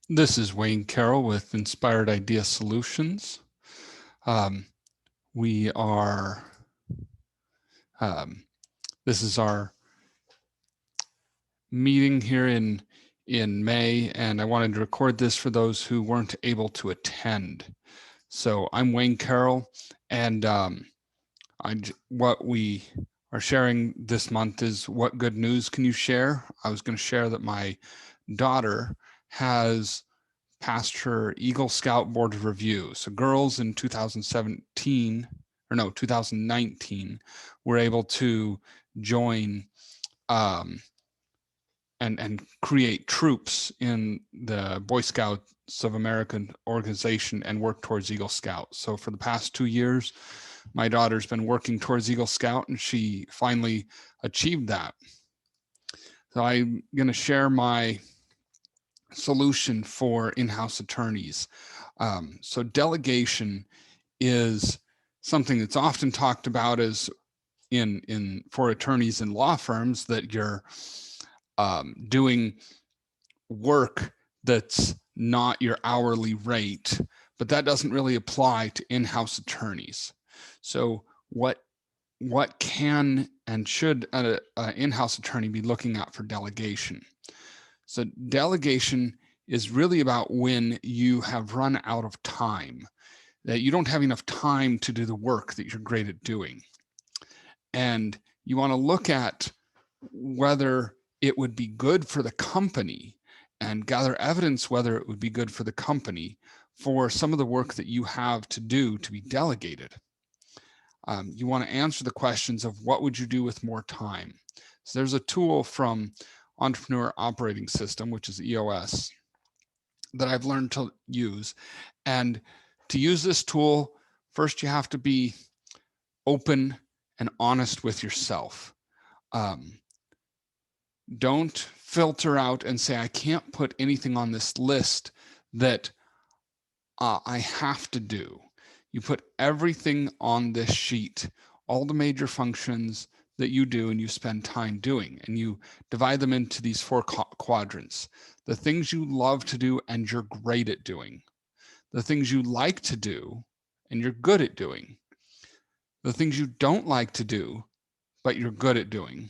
This is Wayne Carroll with Inspired Idea Solutions. We are, this is our meeting here in May, and I wanted to record this for those who weren't able to attend. So I'm Wayne Carroll, and what we are sharing this month is what good news can you share? I was going to share that my daughter has passed her Eagle Scout Board of Review. So girls in 2017, or no, 2019, were able to join and create troops in the Boy Scouts of America organization and work towards Eagle Scout. So for the past 2 years, my daughter's been working towards Eagle Scout, and she finally achieved that. So I'm going to share my solution for in-house attorneys. So delegation is something that's often talked about as in for attorneys in law firms, that you're doing work that's not your hourly rate, but that doesn't really apply to in-house attorneys. So what can and should an in-house attorney be looking at for delegation? So delegation is really about when you have run out of time, that you don't have enough time to do the work that you're great at doing. And you want to look at whether it would be good for the company and gather evidence whether it would be good for the company for some of the work that you have to do to be delegated. You want to answer the questions of what would you do with more time. So there's a tool from Entrepreneur Operating System, which is EOS, that I've learned to use. And to use this tool, first you have to be open and honest with yourself. Don't filter out and say, I can't put anything on this list that I have to do. You put everything on this sheet, all the major functions that you do and you spend time doing, and you divide them into these 4 quadrants. The things you love to do and you're great at doing. The things you like to do and you're good at doing. The things you don't like to do, but you're good at doing.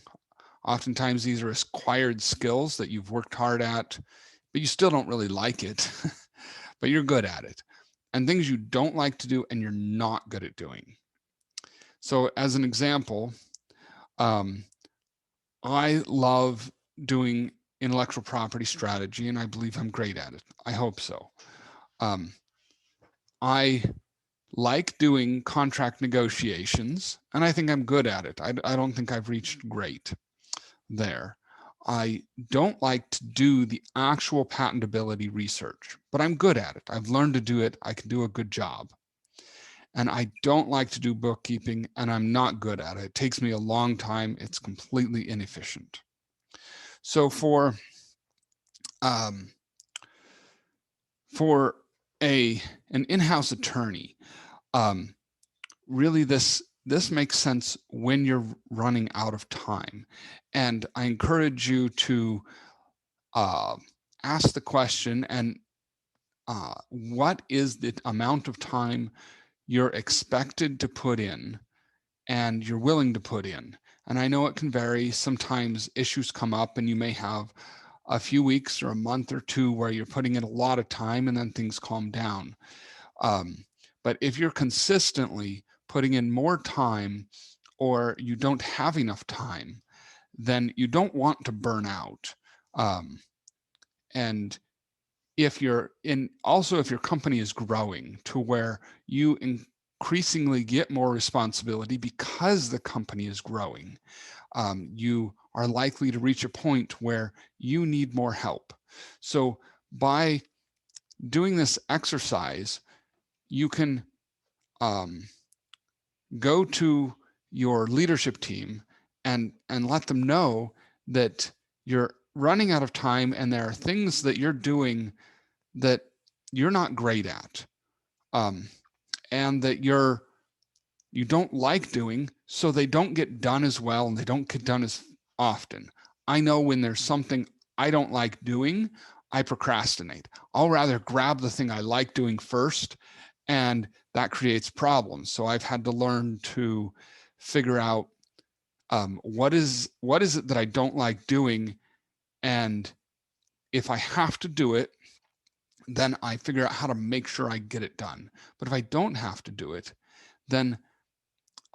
Oftentimes these are acquired skills that you've worked hard at, but you still don't really like it, but you're good at it. And things you don't like to do and you're not good at doing. So as an example, I love doing intellectual property strategy, and I believe I'm great at it. I hope so. I like doing contract negotiations, and I think I'm good at it. I don't think I've reached great there. I don't like to do the actual patentability research, but I'm good at it. I've learned to do it. I can do a good job. And I don't like to do bookkeeping, and I'm not good at it. It takes me a long time. It's completely inefficient. So for an in-house attorney, really this makes sense when you're running out of time. And I encourage you to ask the question, and what is the amount of time you're expected to put in and you're willing to put in? And I know it can vary. Sometimes issues come up and you may have a few weeks or a month or 2 where you're putting in a lot of time and then things calm down. But if you're consistently putting in more time, or you don't have enough time, then you don't want to burn out. And if you're in, also if your company is growing to where you increasingly get more responsibility because the company is growing, you are likely to reach a point where you need more help. So by doing this exercise, you can go to your leadership team and let them know that you're running out of time and there are things that you're doing that you're not great at, and that you don't like doing, so they don't get done as well and they don't get done as often. I know when there's something I don't like doing, I procrastinate. I'll rather grab the thing I like doing first, and that creates problems. So I've had to learn to figure out what is it that I don't like doing, and if I have to do it, then I figure out how to make sure I get it done. But if I don't have to do it, then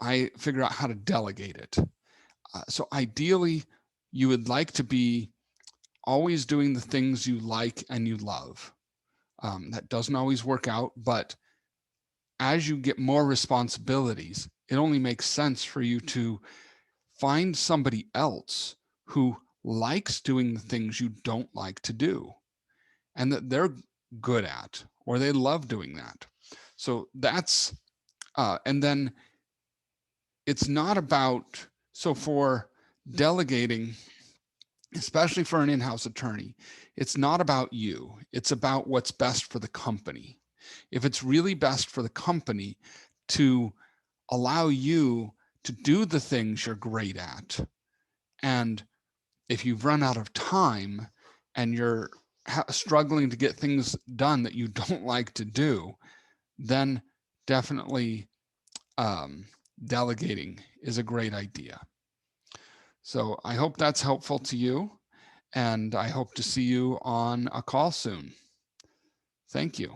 I figure out how to delegate it. So ideally, you would like to be always doing the things you like and you love. That doesn't always work out, but as you get more responsibilities, it only makes sense for you to find somebody else who likes doing the things you don't like to do and that they're good at, or they love doing that. So that's, and then it's not about, so for delegating, especially for an in-house attorney, it's not about you. It's about what's best for the company. If it's really best for the company to allow you to do the things you're great at, and if you've run out of time and you're struggling to get things done that you don't like to do, then definitely delegating is a great idea. So I hope that's helpful to you, and I hope to see you on a call soon. Thank you.